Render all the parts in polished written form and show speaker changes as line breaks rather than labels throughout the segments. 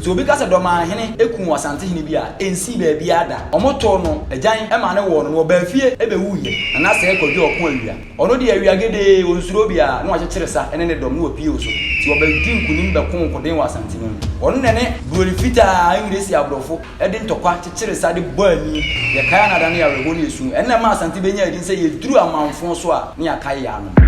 nti obi ka se do ma hene eku Asante hene bi a ensi ba bi ada omoto no agyan e ma ne wo no ba fie e be wuye na se ekwadwe okon awia ono de awia gede onsuro bi a na wa kyekere sa ene ne dom no opie oso ti oba di nkunim be kon koden wa Asante no ono ne broli fita engresi abrofo e de ntokwa kyekere sa de bo ani ye kaya na da ne ya reho ne esu ene ma Asante benya edi se ye duru amanfo so a ne ya kai ya no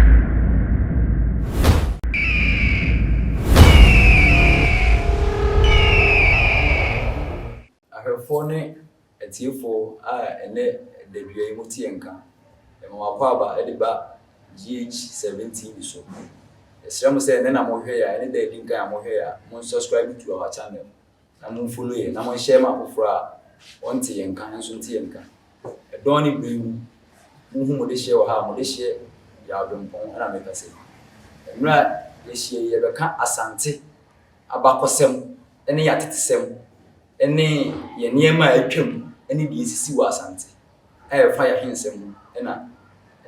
ahwefone etiefo a ene debue mutienka emakwaba ediba GH17 so esramo se ene na mohwe ya ene da dinka ya mohwe ya mon subscribe to our channel na mon follow ye na mon share ma kofra onti yenka nso nti yenka edoni bring mo de share ha mo de share ya odonpon ana meka se emra ye share ye beka Asante abakosem ene ya tetesem ene ye niema atwam ene bi esisi wa Asante fa ya hensem ena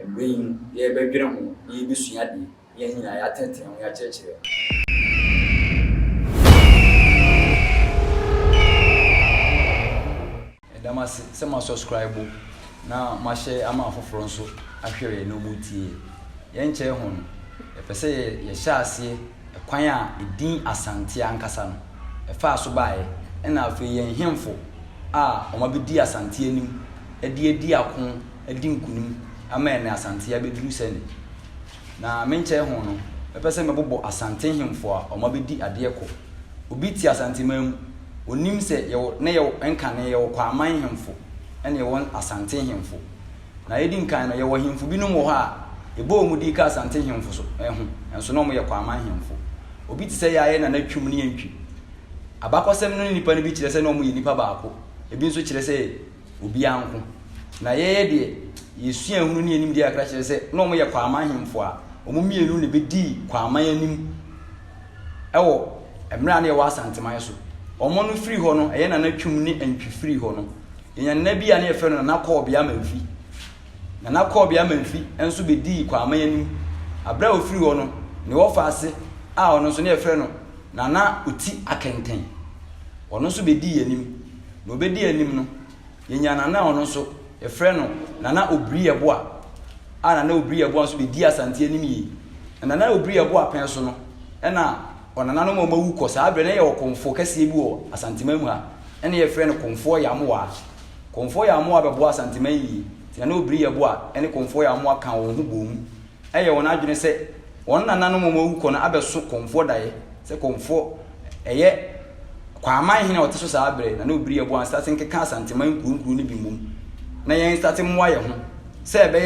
embeyin ye bedwere ho ye bisua de ye nyina ya tenten ho ya kyekere
edama se ma subscribe na ma share ama afoforo nso ahwere no mutie ye nche ho no pese ye hya ase kwan a edin Asante ankasa no fa so bae ena afi ye hemfo a omabedi Asante anim edi akon edi nkunim ama ene Asante ya beduru sene na menche ho no pese mebobo Asante hemfo a omabedi ade ko obi ti Asante mam onim se ye na ye enka ne ye kwa aman hemfo ene ye won Asante hemfo na edi nkan no ye wo hemfo binom wo ha ebo mu di ka Asante hemfo so enso no mo ye kwa aman hemfo obi ti se ya ye na natwum ne yantwi abakosem no nipa no bi kire se no mo ye nipa baako ebi nso kire se obi anko na ye de yesua hunu ne anim de akra kire se no mo ye kwa aman hemfo a omo mienu ne bedi kwa aman anim ewo emra na ye wa Asante man so omo no free ho no eye na natwum ne antwi free ho no enya na bia na ye fe no na ko bia manfi na ko bia manfi enso bedi kwa aman anim abra o free ho no ne wo fa ase a ono so ne ye fe no na oti akenten ono so bedi anim no bedi anim no yenya na ono so ye frɛ no na obri yebo a na obri yebo so bedi Asante anim yi na obri yebo apen so no ɛna onana no mawu kɔ saa abre na ye okonfo kase bi wo Asante mamu ha ɛna ye frɛ no konfo ya mo a bebo Asante man yi ti na obri yebo a ɛne konfo ya mo aka wo ho bom ɛyɛ wona adwene sɛ won nana no mawu kɔ na abeso konfo dae sɛ konfo ɛyɛ kwa aman hene oteso saa abre na obri yebo an start nkeka Asante man kunkuru ni bi mum na yen start mwa ye ho sɛ ebe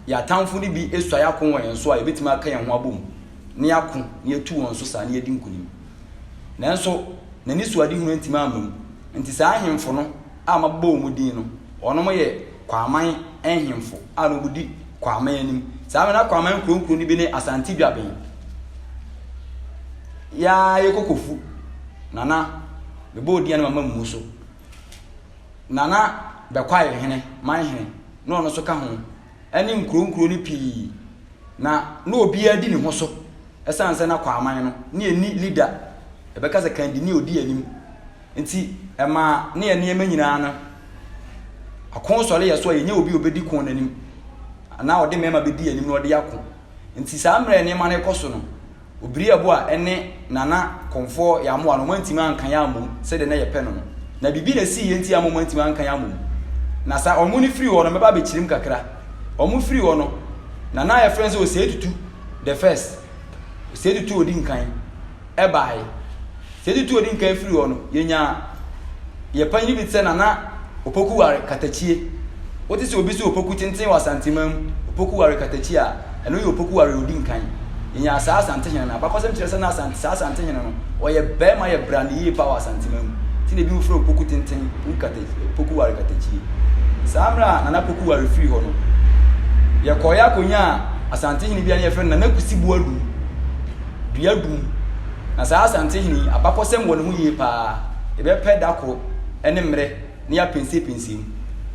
ya tamfo ni bi esua ya kon wen so a ebetima aka ye ho abom ne yakon ne etu won so saa ne edi nkunim nanso na ni suade hunu ntima amam nti saa ahemfo no a mabbo mu din no ono mo ye kwa aman ahemfo a no budi kwa aman anim saa me na kwa aman kunkuru ni bi ne Asante duaben ya ye kokofu nana bebo odi na mama mu so nana be kwa ye hene man hene no ono so ka ho ani nkuro ni pii na obi adi ne ho so esanse na kwa aman no ne eni leader e be ka se kan di ne odi anim nti ema ne ye ne nyina na akon so le ye so ye nya obi obedi kon nanim na ode mema bedi anim na ode yakon nti saa mre ne ma ne koso no obiri abo a ene nana konfo ya mo ano mantima ankan ya mum se de na ye pe no na bibi na si ye nti amo mantima ankan ya mum na sa omu ni free wo no meba be chirim kakra omu free wo no nana ya friends o se tutu the first se tutu odi nkan e bai se tutu odi nkan free wo no yenya ye panyi bi tse nana opoku ware katachie woti se obi se opoku tenten wa Asante mam opoku ware katachie a eno ye opoku ware odi nkan yenya saa Asante hene na bakosem kire se na Asante hene no oye be ma ye brand yi pa wa Asante mam ti ne bi mfro opoku tenten opoku ware katachie samra nana opoku ware free ho no ye koya konya Asante hene bia ne ye frɛ nana kusibu adu duadum na saa Asante hene abakosem wo ne ho yi pa e be pɛ dakoro ene mre ne ya pensi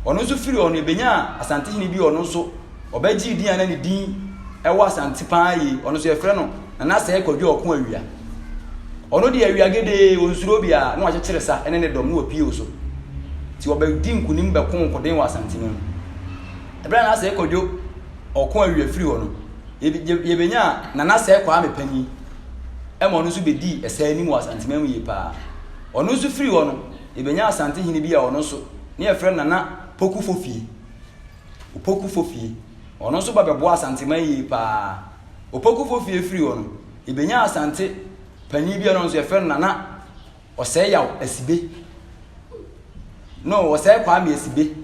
ono so free ono ebenya Asante hene bi ono so obaji din ana ne din ewa Asante pa yi ono so ye frɛ no na se ekwadwe okon awia ono de awiagede onsuro bia na wakyekere sa ene ne dom no opie so ti obedi nkunim be konkoden wa Asante mu ebra na ase kodwo okon awie firi ho no yebenya na na se kwa amepani emo no so bedi esa ni mu Asante mu ye pa ono so firi ho no yebenya Asante hini bia ono so ne ye frɛ na poku fofie opoku fofie ono so ba bebo Asante mu ye pa opoku fofie firi ho no yebenya Asante pani bia no so ye frɛ na ɔsɛ yaw asibe no ɔsɛ kwa me asibe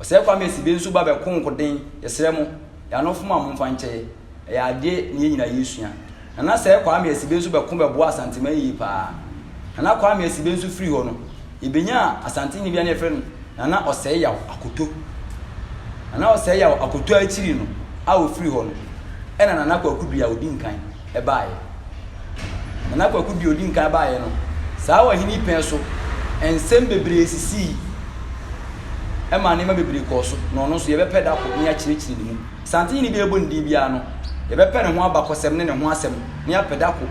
ɔsɛ kwa me asibe nso ba be konkoden yesrɛ mo ya no foma mo mfanche ya ade ne nyina yesua na sɛ kwa me asibe nso be ko be bo Asante ma yi pa na kwa me asibe nso firi ho no ebenya Asante ni bia ne frɛ na ɔsɛ yaw akoto na ɔsɛ yaw akoto akiri no a o firi ho no ɛna na kwa kudu ya odi nkan ɛbaaye na kwa kudu odi nkan baaye no saa wa hini pɛn so ensem bebre sisi ema ne ma bebre kɔ so no no so ye bɛpɛ da ko ne akyirikyiri ne mu Asante ni bi ebo ndi bia no ye bɛpɛ ne ho abakɔsɛm ne ho asɛm ne apɛ da ko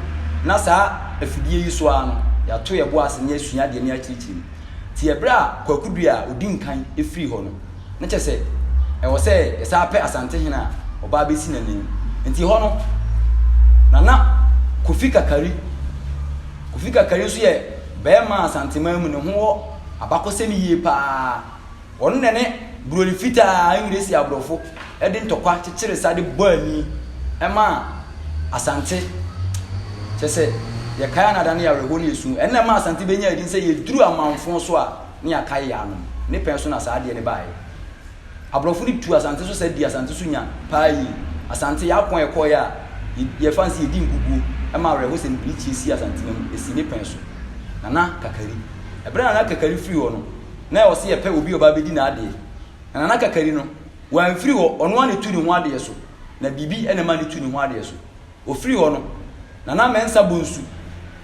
na saa afidie yi so ano ya to ye bo ase ne asua de ne akyirikyiri ti ye bra kwakudu a odi nkan efiri ho no ne kyɛ sɛ ɛwɔ sɛ ɛsa apɛ Asante hena ɔba besi nanim nti ho no na Kofi Kakari so ye bɛɛma Asante mamu ne ho abakɔsɛm yie pa ɔno ne broli fita English abrofo ɛde ntɔkwa kyekere sa de bɔani ɛma Asante kyese ye kaya na da ne ya reho ne yesu ɛna ma Asante benya adi sɛ ye duru amanfo so a ne ya kaya ya no ne pɛn so na sa de ne bae abrofo ni tu Asante so sɛ di Asante so nya pa yi Asante ya kon ekɔ ya ye fancy di ngugu ɛma reho sɛ nprichi si Asante mu esi ne pɛn so Nana Kakari ebra Nana Kakari free ho no na o se ye pe obi oba bedi na ade Nana Kakari no wan free ho ono ane tu ni ho ade so na bibi ene ma ne tu ni ho ade so o free ho no Nana mensa bonsu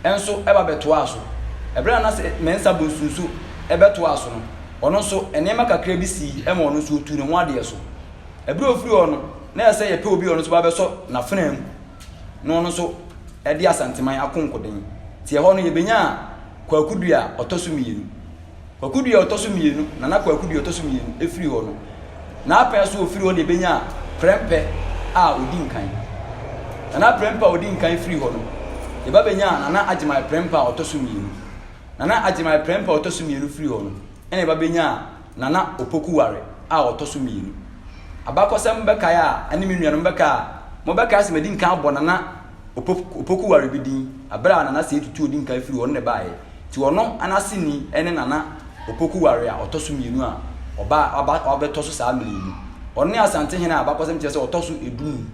enso eba beto aso ebra na se mensa bonsu nso ebeto aso no ono so enema kakra bi si ema ono so tu ni ho ade so ebra o free ho no na se ye pe obi ono so ba beso na fenam no ono so edi Asanteman akonkoden tie ho no ye benya kwakudu a otoso mienu kwakudu a otoso mienu na kwakudu a otoso mienu efiri ho no na apɛ so ofiri ho ne benya prempe a odi nkan na prempe a odi nkan efiri ho no e ba benya na agima prempe a otoso mienu na agima prempe a otoso mienu firi ho no ene ba benya na opoku ware a otoso mienu abakɔsɛm bɛka ya ane menuanom bɛka mo bɛka se medi nkan abɔ na opoku ware bidin abra na se tutu odi nkan firi ho ne baaye ti ono anasini ene nana opoku ware a otoso mienu a oba obetoso saa mienu onne Asante hena abakosem kyerɛ sɛ otoso edunu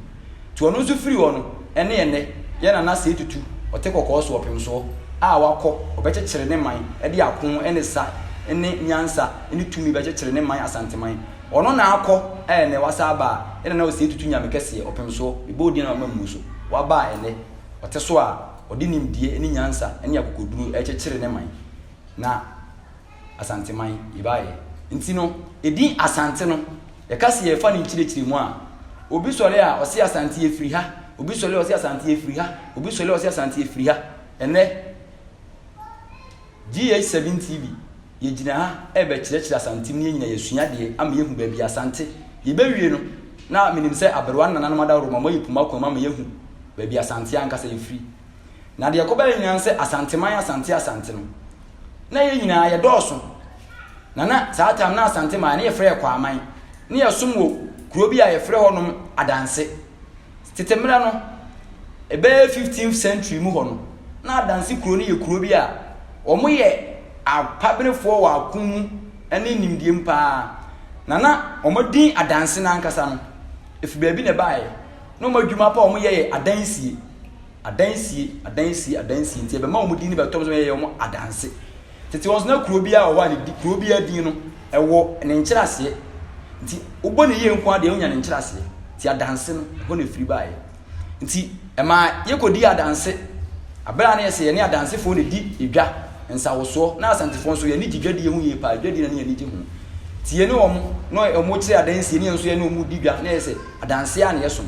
ti ono nso firi ho no ene ye nana se tutu otekɔkɔ so opem so a wakɔ obɛkyekyere ne man ede akon ene sa ene nyansa ene tumi bɛkyekyere ne man Asanteman ono na akɔ ene wasaba ene na o se tutu nyame kɛse opem so ibodi na mamu so waba ene oteso a odi nimdie eni nyansa eni akokoduru ekyekere ne man na Asanteman ibaye nti no edi Asante no ye kase ye fa ne nkyirikiri mu a obi sɔre a ɔse Asante ye firi ha obi sɔre ɔse Asante ye firi ha obi sɔre ɔse Asante ye firi ha ene GH7 TV ye gina ha ebe kyerɛkyerɛ Asante ne nyina yesua de ama yehu ba bi Asante ye bewie no na menim sɛ aberwa nananom ada roma mo yipuma koma ma yehu ba bi Asante ankasa ye firi na de yakoba nyina sɛ Asanteman Asante no na ye nyina ye dɔɔso na saa tam na Asanteman ne ye frɛ kwa aman ne ye som wo kuro bi a ye frɛ honom adanse tetemra no ebe 15th century mu ho no na adanse kuro ne ye kuro bi a omo ye apabenefo wa akun ene nimdie mpa na omo din adanse na ankasa no efi baabi ne baaye no madwuma pa omo ye adansie nti ebe ma omo din ne betom so ye omo adanse tete won na kuro bia o wa ne kuro bia din no ewo ne nkyerase nti obo ne ye nko ade onya ne nkyerase ti adanse no ho ne firi baaye nti ema ye kodi adanse abra na ye se ye ne adanse fo ne di edwa nsawoso na Asantefo so ye ni gigadi ye hu ye pa gigadi na ne ye ni gi hu ti ye ne omo no omo kire adanse ne nso ye ne omo di dwa na ye se adanse a ne ye so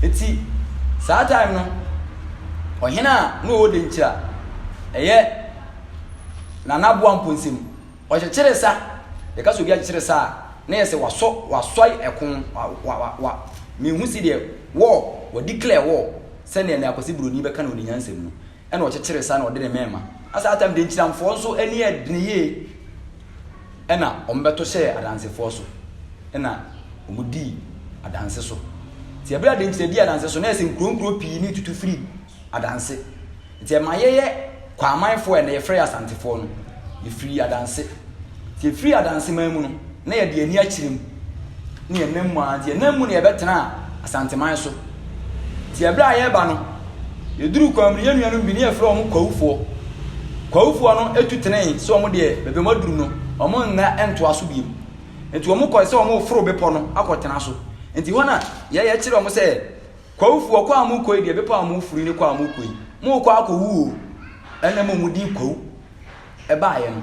eti saa time no ohina no o de nkyira eye nana boa mponsim o kyekere sa ye ka so bi a kyekere sa na ye se wasoi ekon wa me hu si de wo declare wo se ne na akosi broni be ka na onyanzem no e na o kyekere sa na o de ne mema asa atam de nkiramfo so eni edine ye e na o mbeto hye adansefo so e na omudi adanse so ti ebra de nkire di adanse so na ye se nkronkro pii ni tutu free adanse ti e mayeye kwa amanfo e na ye free asantefo no ye free adanse ti free adanse mamu no na ye de ani akirem na ye nam mu ade nam mu na ye betena asanteman so ti ebra ye ba no ye duru kwamri ye nuanu bi na ye free omo kwawufo no etutenen so omo de bebe maduru no omo nga ento aso biem enti omo ko se omo foro bepo no akotena so enti hona ye kire omo se kwawufo kwa amu koi de bepo amu furu ni kwa amu koi mu kwa akowu ene mo mudi kwawu e ba ye no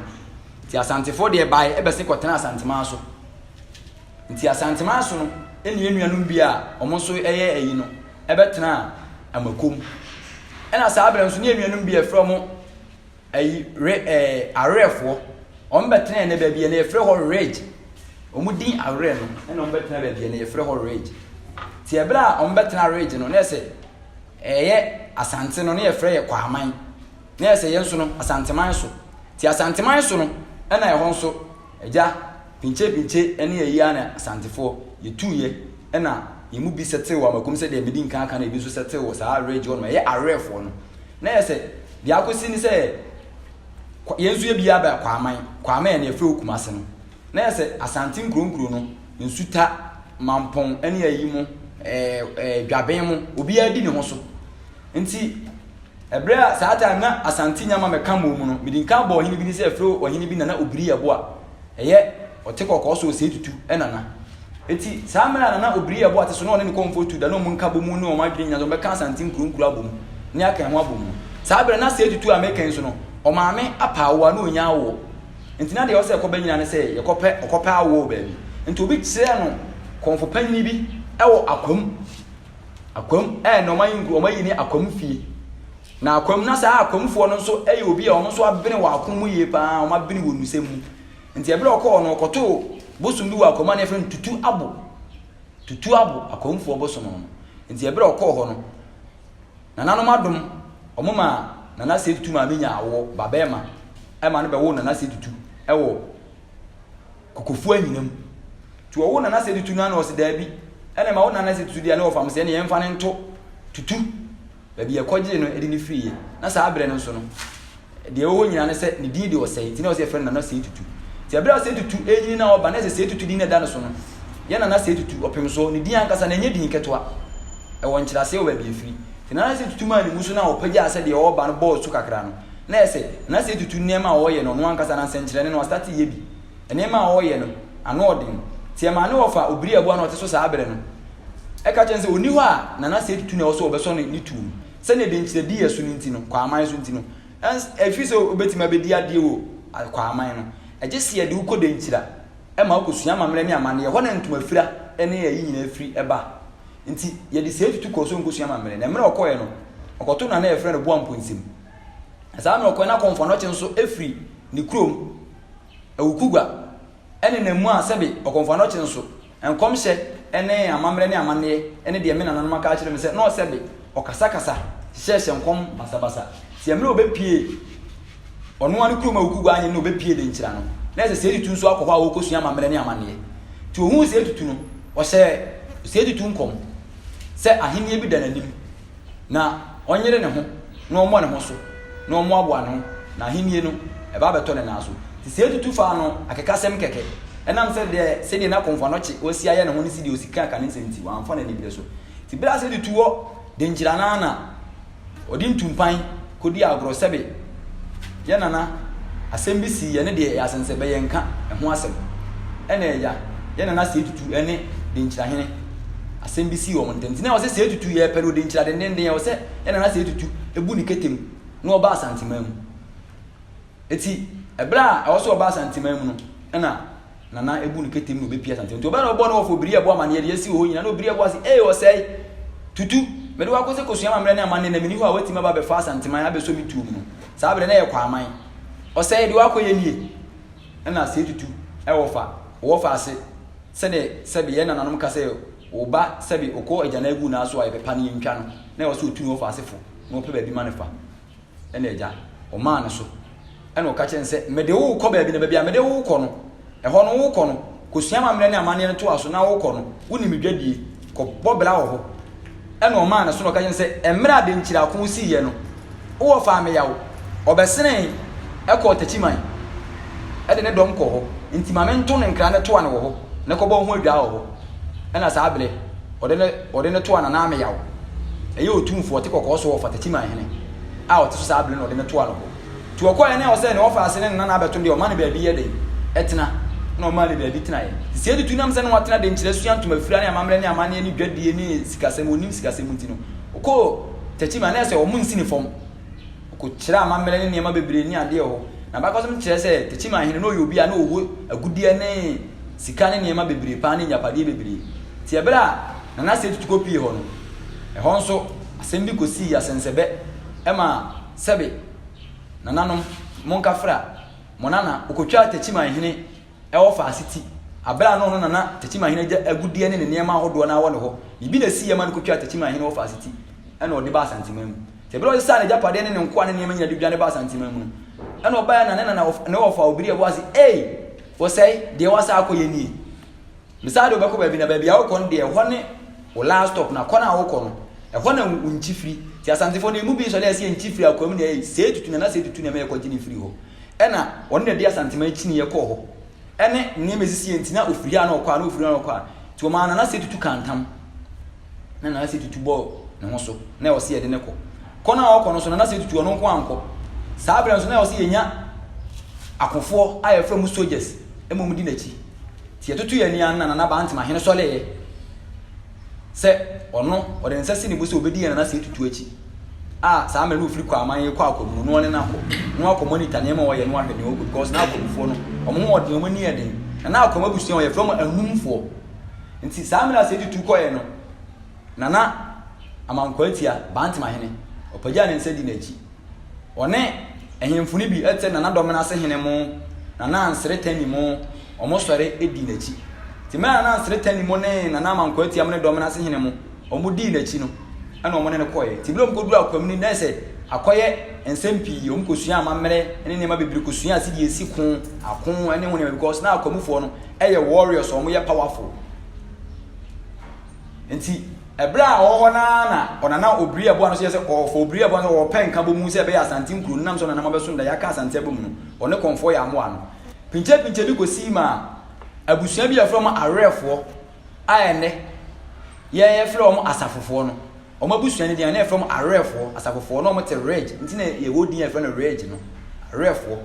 ti asantefo de ba ye e be se kotena asantema so nti asantema so no eni enuanum bi a omo so eye eyi no e betena amakom ena sa abere nso ne enuanum bi e fro mo arefo on betena ne ba bi ne efre ho rage omudin awre no ena on betena ba bi ne efre ho rage ti ebra on betena rage no na se eye asante no ne efre ye kwaman na se ye nso no asanteman so ti asanteman so no ena ye ho nso eja pinche ene ye ya na asantefo ye tuye ena ye mu bi setewo amakom se de medin kan kan e bi so setewo sa rage on ye arefo no na ye se bi akosi ni se yenzu ye bia ba kwaman na efre okumase no na ye se asante nkronkro no nsuta mampon ene ayi mu dwaben mu obi adi ne ho so nti ebra sa ata na asante nyama meka mo mu no midinka bo ohini bi ni se efre ohini bi na obiri yebo a eye otekọ so se tutu enana eti sa mera na obiri yebo ate so no ne komfortu da no mu nka bo mu no o ma dwene nyazo meka asante nkronkro abom ne aka ho abom sa bere na se tutu american so no o maame apawo na onya awo enti na de o se ekoba nyina ne se yekope awo ba bi enti obi kire no konfo panyi bi ewo akwam no mayin o mayin ni akwam fie na akwam na sa akwamfo no so eye obi a o so abene wa akwam mu ye pa o ma bene wo nusem mu enti ebere okọ no okoto bosum bi wa akwam na efren tutu abo akwamfo bosum no enti ebere okọ ho no na nanom adom omoma na na se tutu ma menya awo babema e ma no be wo na na se tutu e wo kokofu anyinam tu wo na na se tutu na na o se da bi ene ma wo na na se tutu dia na o fam se ne yemfa ne nto tutu ba bi ekogye no edi ni friye na sa abre no so no de wo nyina ne se ne di de o se ti na o se friend na na se tutu ti abre o se tutu enyini na o ba na se tutu di na da no so no ye na na se tutu opem so ne di ankasa na nye di nketoa e won kyira se o ba bi efiri na se tutu ma ni muso na opagya ase de o ba no ball su kakra no na ese na se tutu nema o ye no no ankasa na senkyere ne no start ye bi nema o ye no ano odin ti ma ne ofa obiri abo na oteso sa abere no e ka chense oni ho a na se tutu na o so obeso ni tu se ne de nkyere di yesu ni nti no kwa aman so nti no efi so obetima be di ade wo kwa aman no eje se ye de uko de nkyira e ma okosua mamre ne amane ye ho na ntuma fira ene ye yi nyina firi eba nti ye de se tutu ko so nkosua mamre na mre okoye no okoto na na efre no boa mponsim asa na okoye na konfo no che nso efri ni krom awukugwa ene na mu asebe okonfo no che nso enkomhye ene amamre ne amane ene de me na nanoma ka kire me se no sebe okasakasa hyehye nkom basabasa ti emre obepie ono ani krom awukugwa anye no obepie de nkyira no na ese se tutu nso akokwa awokosua mamre ne amane ti ohun se tutu no o se tutu nkom se ahini bi dananim na onyere ne ho na omo ne ho so na omo aboa no na ahini no e ba beto ne na so ti se tutu fa no akekasem keke enam se de na konfo no chi osi aye ne ho ne si de osika aka ne senti wa amfa na ne bi so ti bra se tutu wo de njira na odi ntumpan kodi agro sebe ye nana asem bi si ye ne de ya sense be ye nka ho asem ene ya ye nana se tutu ene de njira hene asem bi si wo ntenti na wo se tutu ye pere odi nkyira den ye wo se ena na se tutu ebu ni ketem na oba asantima mu eti ebra a wo so oba asantima mu no ena na ebu ni ketem no be pia asantima to oba na obo na wo fo biri ebo amane ye si wo nyina na obiri ebo si wo sei tutu me do akose kosua mamre na amane na mini ho a watima ba be fa asantima ya be so mi tu mu Sabre na ye kwaman o say de wakoye nie na se tutu e wo fa ase se ne sebe ye nananom ka se wo ba sebe okọ agya na egu na so aye pepa ne ntwa no na wo se otu wo fa ase fo no pe ba bi manefa e na agya o ma ne so e na o ka chen se mede wo kọ ba bi na ba bia mede wo kọ no e ho no wo kọ no kosua mamre ne amane ne to aso na wo kọ no woni medwadie kọ bobla wo ho e na o ma ne so no ka chen se emra de nchira ko si ye no wo fa me yawo obesene ekọ tachiman ede ne dom kọ ho nti mamento ne nkra ne to ane wo ho ne kọ bo ho adwa wo ho ena sa abele ode ne to ana na me yawo eye otumfo te kokọ so wo fa tachiman hene a o te so sa abele no ode ne to ane ho ti okọ ene o se ne wo fa ase ne na abeto de o ma ne ba bi ye de etena na o ma ne ba bi tena ye se de tunam se ne watena de nkyire suya ntoma fira ne amamre ne amane ne dwadie ne sikasem onim sikasem ntino okọ tachiman na se o mun sini fom ko kira amamre ne niam bebre ni ade ho na ba kọsem kire se tachiman hene no yobi a na owo agudie ne sika ne niam bebre pa ne nyapade bebre ti ebra na se tutuko pie ho no e ho nso asem bi kosi asensebe e ma sebe nananom monka fra monana okotwa tachiman hene e wo fa asiti abra no no nana tachiman hene agudie ne niam ahodo na wo ne ho bibi na si ye ma no kotwa tachiman hene wo fa asiti e na ode ba Asante mu tebro isi sa ne japade ne nko ane niam nya dudwane ba Asante mu e na oba na na wo fa obiri e bo ase wo say de wasa akoye ni misade obeko ba bi na ba bia wo kon de ho ne wo last stop na kona wo kon e ho na unchifiri ti Asante fo ne mu bi so le ase nchifiri akwam ne se tutu na se tutu na me ko gini firi ho e na won ne de Asante ma chini ye ko ho ene niam esisi entina ofiri a na okwa na ofiri na okwa ti o ma na se tutu kantam na se tutu bo ne ho so na wo se ye de ne ko kona wo no so na se tutu ono nko anko sabre so na wo se yenya akofo aye from soldiers emom di nachi ti etutu ye ni anna na ba antima hene so le se ono o de nsasi ni bo se obedi ye na se tutu achi sa amere no firi kwa aman kwa akomu no ne na ko no akọ monitor ne ma wo ye no ahwe ne o because na akomfo no omo ho de omo ni ye den na akọ mabusu ye from anumfo nti sa amere se tutu ko ye no na amankwaatia ba antima hene opaja ne nse di nachi one ehemfuni bi etse na domina se hene mo na ansretani mo omo sore edi nachi ti me na ansretani mo ne na amankwaatia mo ne domina se hene mo omo di nachi no ana omo ne koye ti blom ko dura kwamni na se akoye ensempi omo kosua amamre ene ne ma bibiri kosua asidi esi kun akon ene woni because na akomufo no eye warriors omo ye powerful enti ebra wo na onana obiri abo no se ofo obiri abo no wo pen ka bo mu se be Asante nkuru nam so na ma be so nda ya ka Asante abo mu no one konfo ya mo ano pinche bi ko si ma abusua bi afro mo arefo ayene ye from asafofo no o mabusua ne dia na from arefo asafofo no mo te rage nti na ye wodi ye from rage no arefo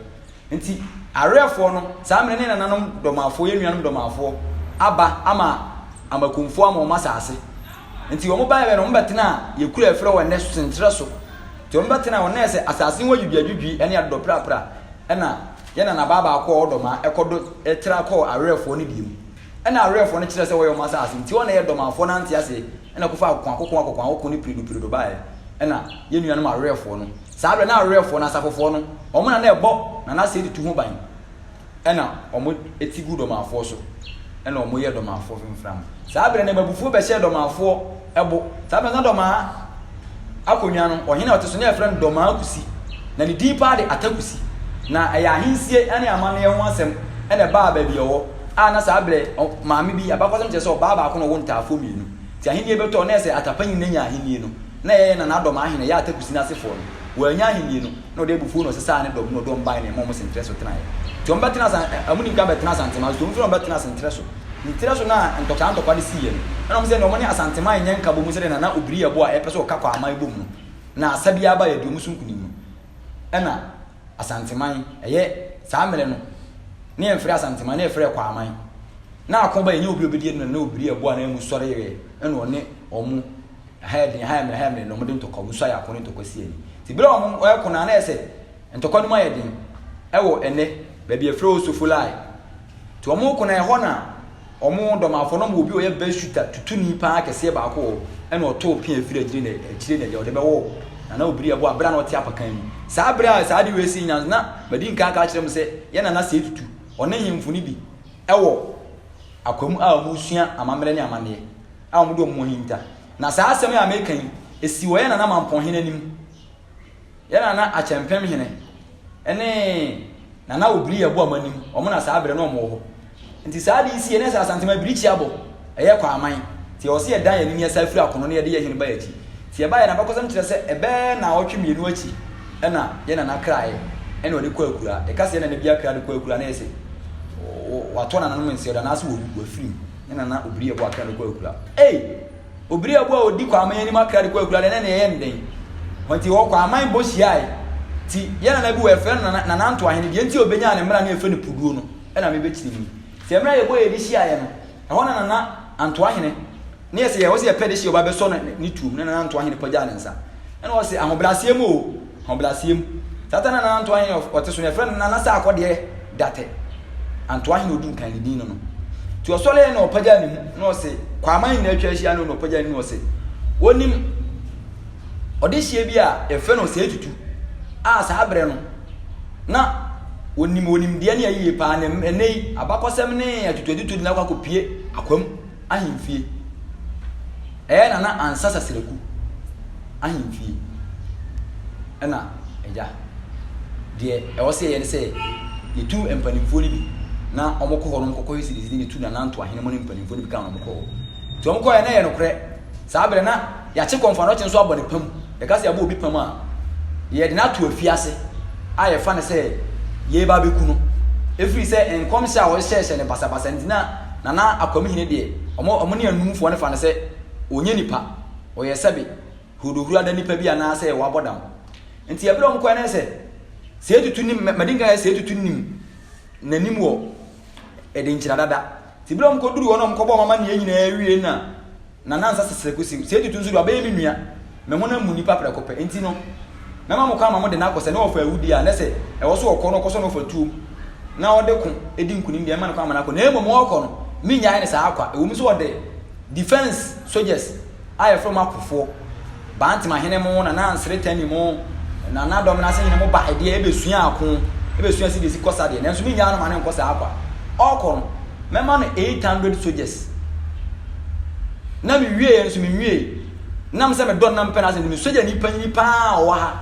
nti arefo no sa amene ne nananom domafo ye nuanom domafo aba ama amakumfo ama o masase nti wo mo ba ye no mbetena ye kura efre wo ne sentre so ti wo mbetena wo na se asase wo dwudwadwudwi ene ado prapra ena ye na baba akọ odoma ekodo etra kọ arefo ne biem ena arefo ne kire se wo yo masase nti wo na ye domafo na ntia se ena ko fa akọ ne prido ba ye ena ye nuanom arefo no sabre na arefo na asafofo no omo na ebo na se ditu ho ban ena omo etigu domafo so ena omo ye domafo fimfram sabre na babufu be she domafo ebo sabre na doma akonwa no ohene oteso na efren doma akusi na ni deeper de atakusi na aya hinsie ane amane ho asem ene ba bi owo na sabre maami bi abakosem che so ba ko no wonta afo mienu ti ahenie beto na ese atapanyi na nya ahenie no na ye na doma ahene ya atakusi na sefo no wo anya ahenie no na de bufu no sesa ne dom no dom bai ne mo sentre so tenaye ti on betena san amuni ga betena Asante ma so mfiro betena sentre so ni tira so na ntoka de siye no mo se no mo ni Asante ma nyen ka bo mu se na obiri ya bo a epeso ka kwa amai bo mu na asabi aba ya dumu sunkuni mu ena Asante man eye sa mere no ne enfre Asante man ne enfre kwa amai na akoba enye obi obedi no na obiri ya bo a na mu sore ye ena one omu ha me no mo de ntoka bu so ya akone ntoka siye ni ti bere omu o na na ese ntoka no ma ye din ewo ene ba bi efre osofulai ti omu ko na e ho na omo domafo no mo obi oye be shooter tutu ni pa akese ba ko e na oto pia firi agire na de be wo na obiri abo abra na ote apakan mu saa abra saa de we si nya na madi nka aka kire mu se ye na na se tutu one himfo ni bi ewo akwamu a mu sua amamere ne amane a mu do mu hinta na saa asem ya mekan esi wo ye na na mampon hene nim ye na achempem hene ene na obiri abo amanim omo na saa abra na omo ho nti saa de isi ye na saa santema birichi abo eye kwa aman ti o se ye dan ye ni asa firi akono ne ye de ye hene ba yachi ti ye ba ye na bakosam kire se ebe na otwe mienu achi ena ye na krae ena ode kwa akura e kase na ne bia kra de kwa akura na ese wato na nanu nsi da na ase wo firi ena na obiri abo akra de kwa akura obiri abo odi kwa aman ni makra de kwa akura na ne ye nden wanti wo kwa aman bo hiai ti ye na bi we fe na nanto ahene de nti obenya ne mra na efe ne puduo no ena me be chiri ni ti mra ye bo ye di hiai no ehona na anto ahene ne yesi ye wo se ye pede hie oba be so ni tuum na nanto ahene pagya ne nsa ena wo se ahobrasiem o ahobrasiem satana na nanto ahene oteso ne friend na sa akode date anto ahene odi nkan din no ti o so le na opagya ne mu na wo se kwa man na atwa hia no opagya ne wo se wonim ode hie bi a efe no se tutu a sa abre no na wonim de ne ayi pa na enei abakosem ne atutuditu na kwa kopie akwam ahemfie na ansasa sereku ahemfie na eja de e wo se ye ne se yetu empanimfo ni bi na omoko ho no mkoko hisi dizini yetu na nanto ahene mo ni empanimfo ni bi ka no mkoko to omko ye na ye no kre sa abre na ya che konfa no che nso abone pam e ka se abo obi pam a ye de na to afiase a ye fa ne se ye ba beku no efiri se enkom se a wo hye ne basabasa ntina na akwam hine de omo ne anumfo ne fa ne se onye nipa oye sebe huduhuru ada nipa bi ana se wa bodam nti ye bro mko na se etutu nim madinga se etutu nim nanim wo ede nchira dada ti bro mko duru wo no mko bo mama ne nyina awie na nansa seseko si se etutu nzuru abaye minua me ho na mu nipa prekope nti no mama mo ka mama de na akose na ofa awudi a na se e wo so okọ no koso no fa tuum na ode ko edi nkunim de ma na kwa mana ko na emo mo okọ no mi nya ne sa akwa e wo mi so ode defense soldiers aye from akufo bantima hene mo na ansere tani mo na dom na se hene mo ba ide ebesua akon ebesua si de si kosa de na so mi nya no ma ne nkosa akwa okọ no mema no 800 soldiers na mi wie nso mi wie nam se me don nam pena se mi soldier ni panyi pa o ha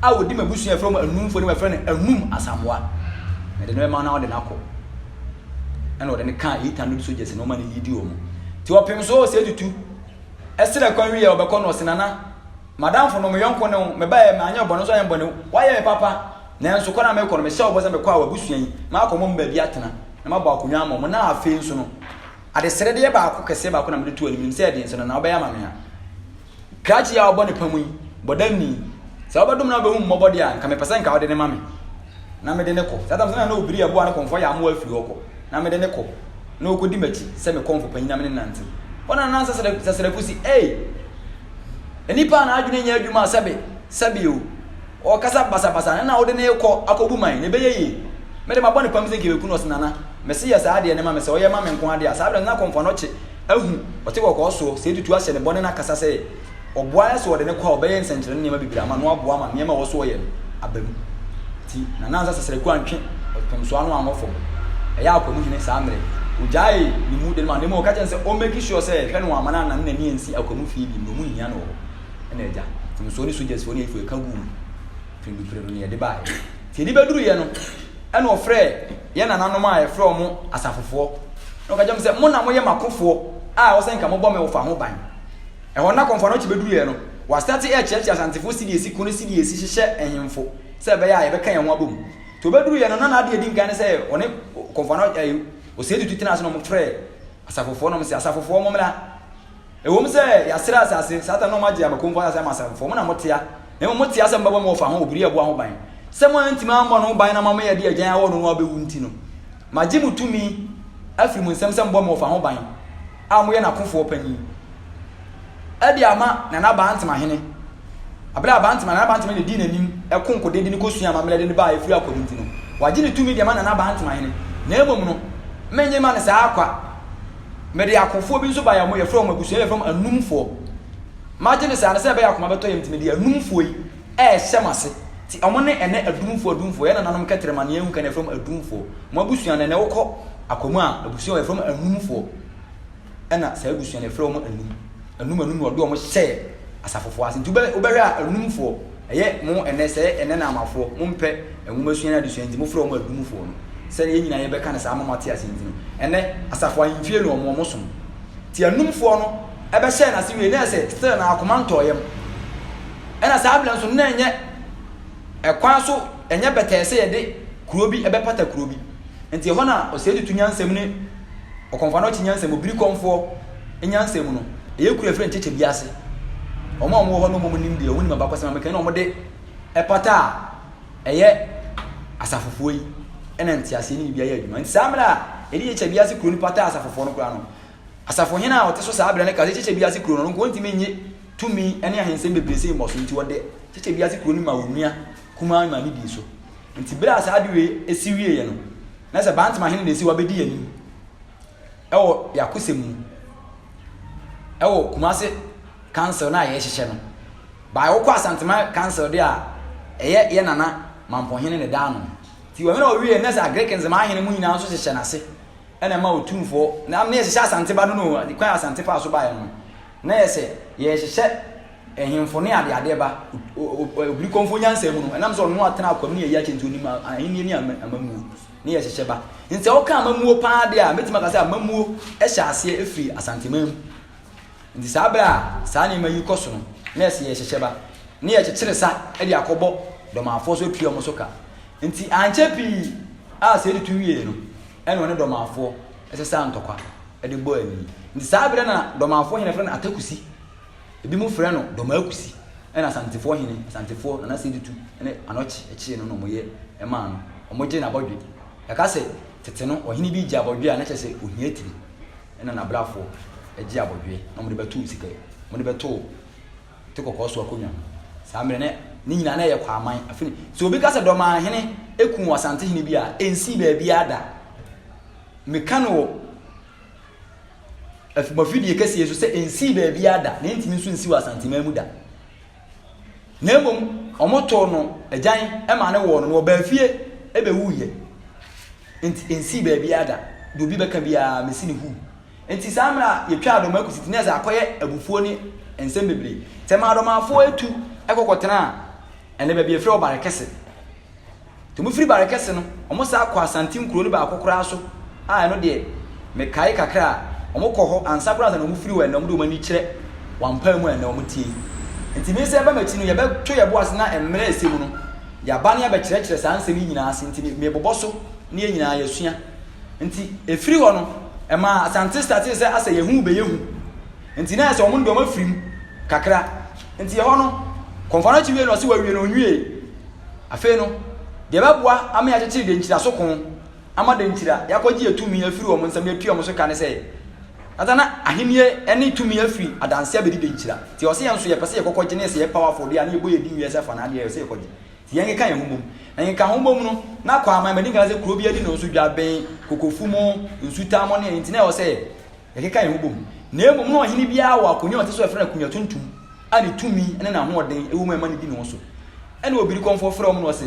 a wodi mabusua from anumfo ni ma friend anum asamwa me de no ma na ode na akọ ena ode ne ka 800 soldiers no ma ne yidi o mo ti opim so se tutu esere kwan wi ya obekọ no sinana madam fo no me yonko ne me ba e ma anya obono so anya bone wa ye papa na enso kọ na me kọ no me sha oboza me kọ awabusua yi ma akọ mo mba bi atena na ma ba akonwa mo na afi nso no ade sere de ba akọ kese ba akọ na me tu anim se de nso na oba ya ma me ha krachi ya obone pamu bodam ni sa obadum na obehum mo body a nka me pesa nka ode ne ma me na me de ne kọ satam so na obiri abo an konfo ya mo afiri okọ na me de ne kọ na okodi machi se me konfo panyina me nante ona nansa sere kusi enipa na adwene nya adwuma sabe o kasa basa na ode ne kọ akobu man ne beyeye me de mabone pam se kebeku no sinana me se ya sa ade ne ma me se oye ma me nko ade sa ade na konfo no che ahu ote kọ so se tutu ahye ne bone na kasa se oboa so ode ne kọ obeye nsenkyere ne ma bibira ma no aboa ma ne ma wo so oye abam ti na nansa sere ku antwe pam so anu amofo eya akomu hine sa amre ujai ni mu de ma ne mo ka chen se o make sure say hwe no amana na nani ensi akomu fi bi no mu nya no ene eja tum so ni soldiers fo ni efu ka gu fin bi prero ni e de bai ti di beduru ye no ene o frɛ ye na nanom a ye frɛ mo asafofo no ka jam se mo na mo ye makofo a wo se nka mo bɔ me wo fa ho ban e ho na konfo no chi beduru ye no wa start e church asantefo sidi esi kuno sidi esi hyehyɛ ehemfo se be ya ye be kan ye ho abom to beduru ye no na ade edi nkan se one konfo no o se tutu tina so no mo frɛ asafofo no mo se asafofo mo mla e wo mo se ya sira asase satan no magye abakonfo asase asafofo mo na mo tia na mo tia se mbabo mo fa ho obiri abo ho ban se mo antima ambo no ban na mo ye de agyan awo no abewu nti no magye mutumi afiri mo nsem se mbabo mo fa ho ban a mo ye na kofo panyi adi ama na na ba antima hene abra ba antima na ba antima ne di nanim e konko de ni kosua ma mla de ni ba afiri akodu nti no wagye ne tumi de ma na ba antima hene na ebom no menye ma ne sa akwa me de akofo bi nso ba ya mo ye from abusu ye from anumfo Imagine say say be akoma beto yem timedi anumfo yi hyemase ti omo ne ene adumfo ye nananom ketrema ne ehu kan from adumfo mo abusua ne wokọ akomu a abusua from anumfo ena say abusua ne from anum odo omo hye asafofo ase nti obehwe anumfo eye mo ene say ene na amafo mo mpe enwumasua na adusua nti mo from adumfo no say ye nyina ye beka ne sa amamate ase nti ene asafo anfie no omo som ti anumfo no ebe hye na se we na say still na akoma ntoyem ena sa ablan so na enye ekwan so enye betese ye de kurobi ebe pata kurobi enti ho na o se ditu nyansem ne okonfa no chi nyansem obiri konfo enyansem no eye kura frɛ ncheche biase omo ho no mo nim de woni ma bakwasema meka na omo de epata eye asafofo yi ena ntiase ni bia ye adwuma nti samra edi cheche biase kuro ni pata asafofo no kura no asafo hena a oteso sa abla ne ka cheche biase kuro no nko ntimi nye tumi ene ahensem bebrese mo so nti wode cheche biase kuro ni ma wonua kuma ma ni di so nti bra sa ade we esiwie ye no na se bantima hene na esi wa bedi ani ewo yakosem ewo kumase council na ye hyehye no ba wo kwa Asantema council de a eye ye nana mampo hene ne da no ti wo me na owie na sa Greekens ma hene mu nyina so hyehye na se ena ma otumfo na me hyehye Asante ba no no kwa Asante fa so ba ye no na ye se ye hyehye ehimfo ne ade ba obiri konfo nyansa mu no enam so no atena akwam ne ye ya chentu ni ahini ni amamu ne ye hyehye ba nti o ka amamu pa de a metima ka se amamu ehye ase efiri Asantema mu nti sabra sa ne mayi koso no na ese ye hyehye ba ne ye kyekere sa e de akobo do ma afo so pie omo so ka nti anche pi a se de tu wie no ene one do ma afo ese sa ntokwa e de bo ani nti sabra na do ma afo hene frɛ na atakusi ebi mu frɛ no do ma akusi ena Asantefo hene Asantefo na se de tu ene anochi ekyie no no moye e ma no omo gye na bodwe ya ka se tete no ohene bi gye abodwe a na kyese ohia tiri ena na brafo eji abodwe na mo de betu sika mo de betu te kokoso akonya sa mre ne ni nyina na ye kwaman afini so obi ka se do ma hene eku Asante hene bi a ensi ba bi ada meka no afimafidi ye kase yeso se ensi ba bi ada na ntimi nso nsi wa Asantema mu da na emom omoto no agyan e ma ne wo no ba fie e be wuye enti ensi ba bi ada do bi beka bia mesi ne hu enti samra ye twa adoma akusiti ne za akoye abufuo ni ensem bebre tema adoma afo etu ekokotena ene ba bi efre obarekese to mu firi barekese no omo sa akwa Asante nkuro ni ba akokora so a eno de me kai kakra omo koho ansa kura na omo firi we na omo do mani kire wampa mu na omo tie enti me se ba machi no ye ba twa ye boase na emre esem no ya ba ne ya ba kire sa ansem nyina ase enti me boboso ne nyina ya sua enti efiri ho no ema Asante start se asa yehu be yehu enti na ase omo ndo ma firim kakra enti ye ho no konfana chi wie no se wa wie no onwie afi no de ba boa ama ya kyekire de nkyira so kon ama de nkyira yakogi etumi afiri omo nsam ya tuo omo so ka ne se atana ahimie ene tumi afiri adanse abedi de nkyira ti o se yenso ye pese ye kokogi ne se ye powerful de ana ye boye di wie se fa na de ye se ye kogi ti yen kan ye humum en kan humum no na kwa ama medi kan se kuro bi adi no so dwa ben kokofu mo nsuta mo ne enti na o se ye kan ye humum na emum no ohini bia wa akonya o te so afira kunya tuntum ani tumi ene na ho oden ewu ma ne di no so ene obiri konfo frɛ omo no se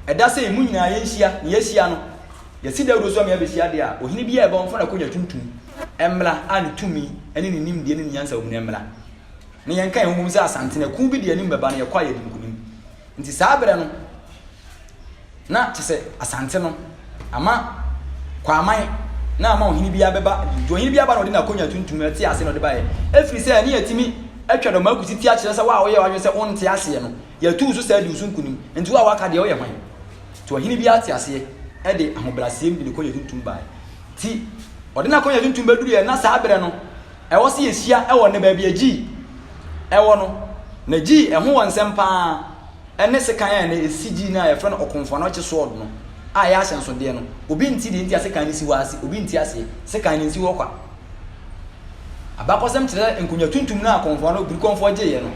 eda se emu nyina ye hia no ye si da rozo me abehia de a ohini bia e ba onfo na konya tuntum emla ani tumi ene ni nim de ne nyansa omu emla ne yen kan humum se Asante na ku bi de anim beba na ye kwa ye dinkunim nti saa bere no na kyese Asante no ama kwa aman na ama ohini bia beba do ohini bia ba no de na konya tuntum ati ase no de ba ye efiri se ani atimi atwa do makusi ti a kyerɛ se wa wo ye wa se on ti ase no ye tu so sa di usunkunim nti wa waka de wo ye man to ohini bia ati ase e de ahobrasiem bi ne konya tuntum ba ti ode na konya tuntum beduru ye na saa bere no e wo se ye hia e wo ne ba bia gi e wo no na gi e ho won nsem pa ene se kan ya na esigi na ye frɛ no okonfo na kye so no a ya ahye nso de no obi nti de nti ase kan ni si wase obi nti ase se kan ni si wo kwa abakosem kyerɛ nkonya tuntum na akonfo na obi konfo gye ye no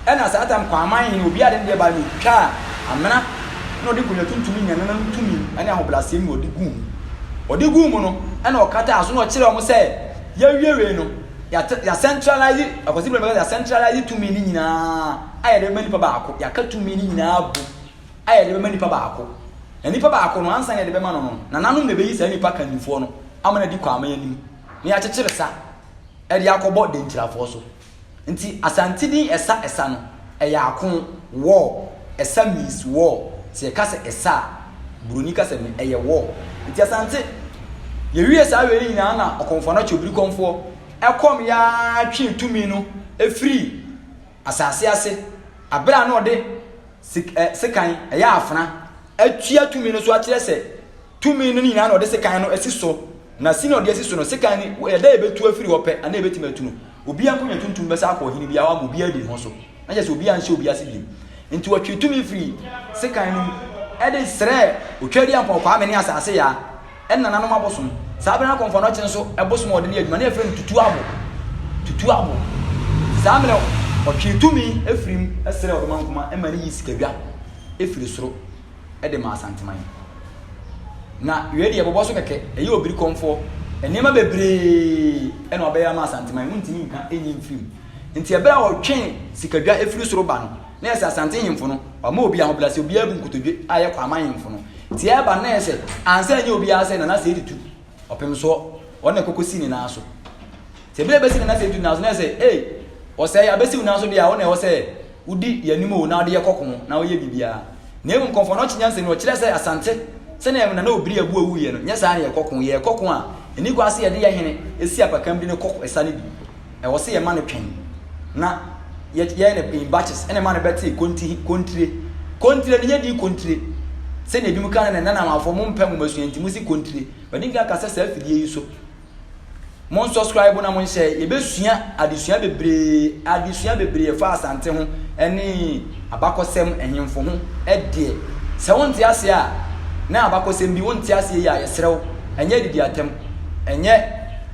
ena saa tam kwa aman ni obi ade de ba ni twa amena na odi nkonya tuntum nya na tumi ene ahobrasiem ni odi gum mu no ena okata aso na o kyerɛ omo sɛ ya wiewe no ya centralize akosi problem ya centralize to me ni nyina aye de mani pa baako ya ka to me ni nyina bu aye de mani pa baako na nipa baako no ansa na de be ma no na nanom na be yi sa nipa kanifo no amana di kwa amayanim ni ya kyekere sa e de akobo de ntirafo so nti Asante din esa no e ya akon wo esa means wo se ka se esa buruni ka se me e ye wo nti Asante ye wie sa we ni nyina na okonfo na chobiri konfo ekom ya twi tumi no efiri asase ase abra na ode sekan ya afna atua tumi no so akire se tumi no nyina na ode sekan no asiso na sini ode asiso no sekan ni e da ebetu afiri hope ana ebeti matu no obi ankonya tuntum besa akọ hini bia wa mo bia di ho so na je se obi anhye obi ase bi nti watwi tumi free sekan no e de sre otwadi ampọ kwa amene asase ya enna nanom abosom sabena konfo no kyen so ebosom ode ne adwuma na efrem tutu abo samle watwi tumi efrim esre ode mankoma ema ne yisikadwa efiri soro e de ma Asante man na we de ebobo so keke eyi obiri konfo enema bebre ena obeya ma Asante man untimi nka enyi mfim nti ebra wotwen sikadwa efiri soro ba no na ese Asante himfo no ama obi ahoblase obi abu nkotodwe aye kwa man himfo no ti eba na ese ansa enye obi ase na se editu opem so ona kokosi ni na so ti ebra besi na se editu na so na ese osey abesi na so dia ona ose udi yanimo na de yekokon na oye bibia na emu konfo no chinyanse ni o kire se Asante se na na obiri abu awuye no nyesa na yekokon a eni kwa se ye de yehene esi apakam bi ne kokko esane bi e wo se ye ma ne twen na ye ne in batches ene ma ne beti kontire ne ye di kontire se na bi mu kan na na afọ mo mpem masu enti mu si kontire badinga ka se afidie yi so mon subscribe na mon share ye besua adesua bebre fa Asante ho ene abakosem ehemfo ho de se wonte ase a na abakosem bi wonte ase ya yesrew enye didi atem enye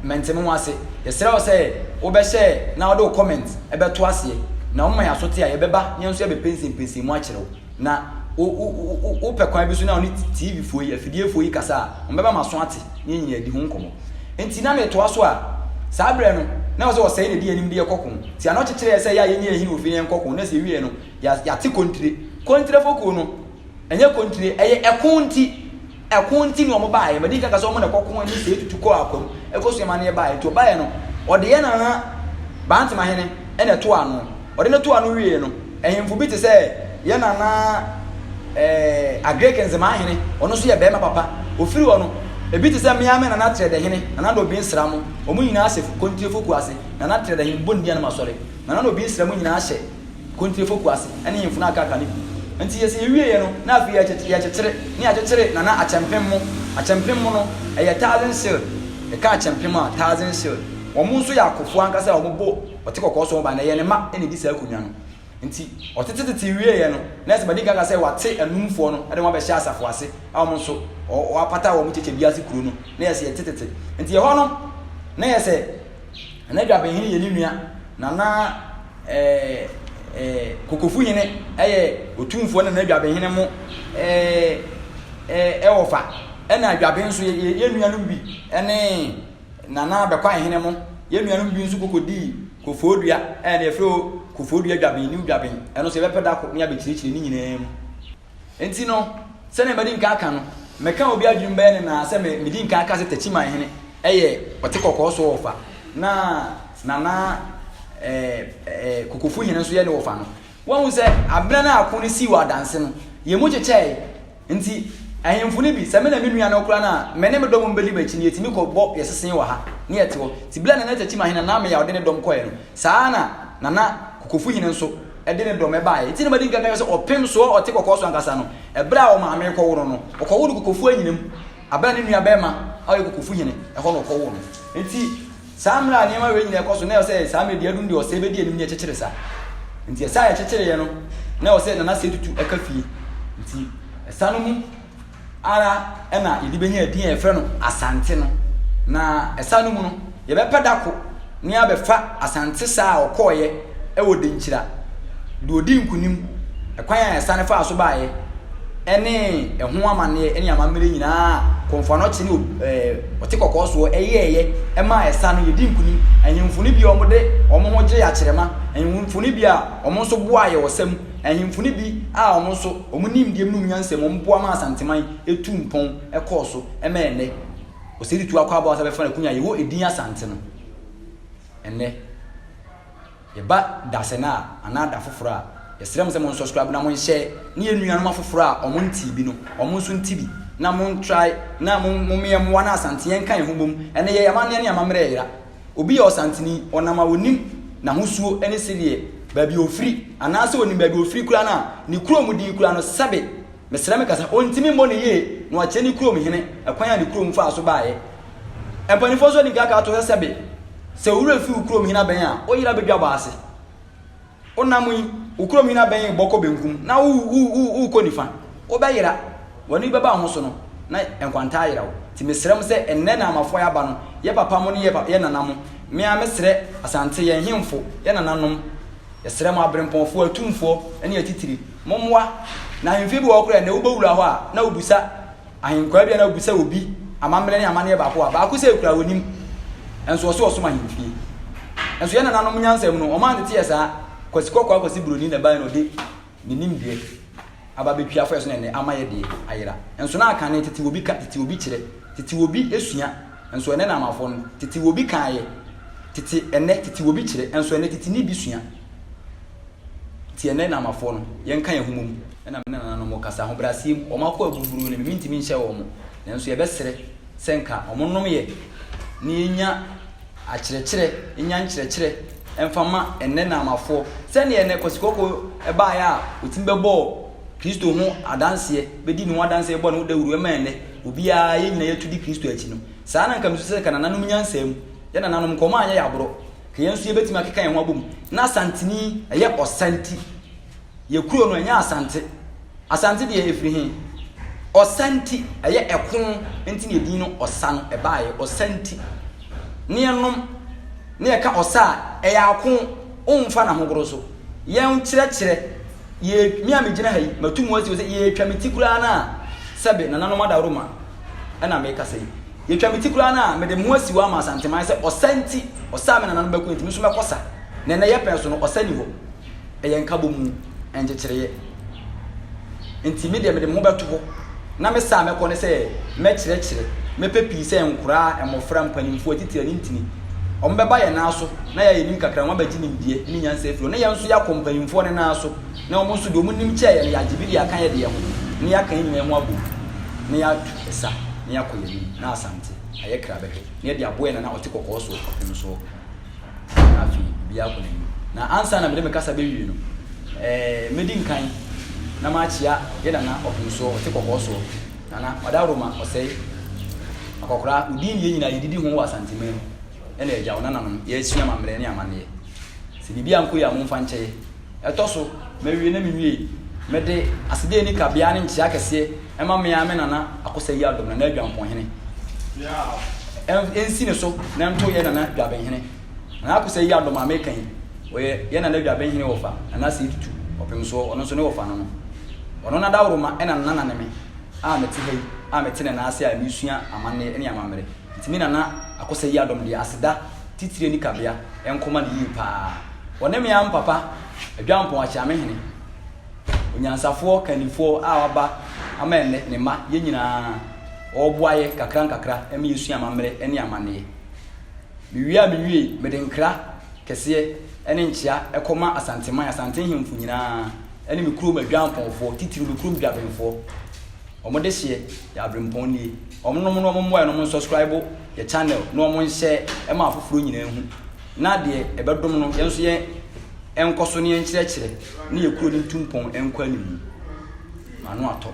mentem ho ase yesrew se wo be share na wo comment e be to ase na wo ya sote a ye beba nyenso ye be pensin mu akyerew na o pekwan bi so na oni TV foyi afidie foyi kasa o beba maso ate nyenye di ho nkomo enti na me to aso a sabre no na wo se ne di anim de ekokon ti ano kyekere se ya yenye ehin ofin enkokon na se wie no ya te kontire foko no enye kontire eye ekonti ni omo baaye madi kaka so omo na kokon ni se tutu ko akom ekoso ma na e baaye to baaye no ode ye na na banti ma hene ene to ano ode ne to ano wie no ehemfo bi te se ye na na agrekenze ma hene ono so ye be ma papa ofiri wo no ebi te se miame na na trede hene na do bi nsra mo omu nyina ase kontire foku ase na trede hene bondi na masore na do bi nsra mo nyina ase kontire foku ase ene hemfo na aka ni nti yesi yewie ye no na afi ya kyekere ni akyekere na achempem mo no eye 1000 shil e ka achempem a 1000 shil omu nso ya akofo ankasa omu bo otekoko so ba na ye ne ma ene di sa akunwa no nti otetete wie ye no na se badika ka se wate anumfo no ade mo be hya asafo ase a omu nso o apata wo mu cheche biase kuro no na ye se tetete nti ye ho no na ye se na dwa be hini ye ni nua na kokofu hene eye otumfo na adwabe hene mo ofa ena adwabe nso ye nuanum bi ene nana be kwa hene mo ye nuanum bi nso kokodi kofodua ene efro kofodua adwabe ni adwabe eno se be peda ko ne abekirikiri ni nyina mu enti no se na madi nka aka no meka obi adwum be ne na se me medi nka aka se tachima hene eye otekoko so ofa na nana kokofu hene nso ye ne wofa no won se abra na akoni si wa danse no ye mu cheche nti ahemfu ne bi se me na menua na okura na mene me dom mbeli bachi ne yetimi ko bo yesesen wa ha ne yete wo ti bla na tachi ma hene na me ya ode ne dom ko ye no saa na kokofu hene nso ede ne dom e ba ye ti ne madi nka se opem so o te kokko so ankasa no ebra wo ma me ko woro no ko woro kokofu anyinem abra ne nua be ma ayo kokofu hene e ho no ko wo no nti samra ne ma we nyine ko so na se samra de adun de o se be de anim ne kyekere sa nti esa ya kyekere ye no na o se na se tutu eka fie nti esa no mu ara na yedi benya adin e fre no Asante no na esa no mu no ye be pedako ne abefa Asante sa okoye e wo de nkyira de odi nkunim e kwan ya esa ne fa so baaye ene eho amane ene amamere nyina konfa no chi ne ote kokoso eyeye ema esa no yedi nkuni ahimfuni bi omode omo ho gye ya kyerema ahimfuni bi a omo so boa ye wosam ahimfuni bi a omo so omo nimdiem no nyansem omo boa ma asanteman etu mpon ekoso ema ene osiri tu akwa ba sa be fa na kunya ye wo edin asante no ene ye ba dasena anada foforo a yesrem se mon subscribe na mon share ne enuanom afoforo a omo nti bi no omo nso nti bi na mon try na mon mem wana asante yen kan ho bom ene ye yamane ne yamamre yira obi ye osanteni onama wonim na hosuo ene sedie baabi ofiri anase wonim baabi ofiri kura na ni krom di kura no sabe mesrem kasa ontimi mo ne ye no ache ni krom hene ekwan ya ni krom fa so baaye empanifo so ni gaka to sabe se wura fi krom hene ben a oyira bedwa baase onamu ukrom hene ben boko benkum na u ko nifa obeyira woni beba ho so no na enkwanta yira wo ti mesrem se enne na amafo ya ba no ye papa mo ne ye nanam me a mesre asante ye hemfo ye nananom yesrem abremponfo atumfo ene atitiri momwa na hemfe bi wo kora na ubawura ho a na ubusa ahenkwa bia na ubusa obi amamre ne amane ba ko a ba ko se kura wonim enso so so ma hemfie enso ye nananom nyansam no o ma ntete yesa kwasikokwa kwasi buroni na ba no de ninim die aba betwa fo eso ne amaye de ayira enso na aka ne tete obi ka tete obi kire tete obi esua enso ene na amafo no tete obi kan ye tete ene tete obi kire enso ene tete ni bi sua ti ene na amafo no yen kan ye humum ena me na no mo kasa ho brasim o makọ abuburu ne mintimi nhye wo mo enso ye besere senka o mo nom ye ni nya akire nya nkire emfama ene na amafo se ne ene kosikoko eba ya otimbe bo Kristo ho adanse bedi ni wadanse bo no dawuru ema ene obi a ye nyina yetudi Kristo achi no saa na nkam so se kana nanom nyansam ye na nanom koma anya ya boro ke yenso ye betima keka ye ho abom na santini ye osanti ye kuro no anya asante de efiri hin osanti ye ekon enti ne din no osano eba ye osanti ne enom ne ye ka osa ya akon omfa na hogoro so ye nkyerɛkyerɛ ye mi amegina hayi matumu wasi se ye twamitikura na sabe na nanom da roma ana me kasa ye twamitikura na me de mu asi wa ma asante man se osanti osame na nanom ba kunti miso mekosa na na ye penso no osani ho ye nka bomu enjekyere ye enti me de mu beto ho na me sa me ko ne se me kyerɛkyerɛ me pepi se nkura emofra mpanimfo atitira ni ntini ombeba ye na so na ya yenim kakra mo bagyi nimdie ni nyansa efiro na yenso ya kompanimfo ne na so na omo so de omo nim kye ye ya gibidi aka ye de ye ho ni aka nyina mu abu ni ya esa ni akoye na asante aye kra behwe ni de aboye na ote kokko so opem so afi bia ko na ansa na me de me kasa bewie no medi nkan na ma chia ye na opem so ote kokko so na odaroma osei akokora udin ye nyina yididi ho wa asante me ene eja ona nanom ye sua mamre ne amane se bibia nko ya momfa nkyeye etoso mewie na mewie mede asede ni kabia ne nkyia kese ema me ame nana akosa yi adom na adwampon hene ensi ne so na nto ye nana dwaben hene na akosa yi adom amekan we ye nana dwaben hene wofa na se tutu opem so ono so ne wofa no ono na dawroma ena nana ne me a meti hei a meti ne na ase a mi sua amane ne amamre ntimi nana akosa yi adom de aseda titire ni kabia enkoma ne yi pa wone me am papa adwampon acha me hene onyansafo kanifo a waba ama ene ne ma ye nyina oboaye kakra eme yesu amamre ene amane mewie mede nkra kese ene nchia ekoma asanteman asante hemfu nyina ene me kuro madwamponfo titiri me kuro dwabenfo omode hye ya abrempon ni omnom no momwa no subscribe ye channel no mo nhye ema afoforo nyina hu na de ebedom no yenso ye enkoso ne nkyerɛkyerɛ ne ye kuro ne tumpon enkwa ni mu anu ato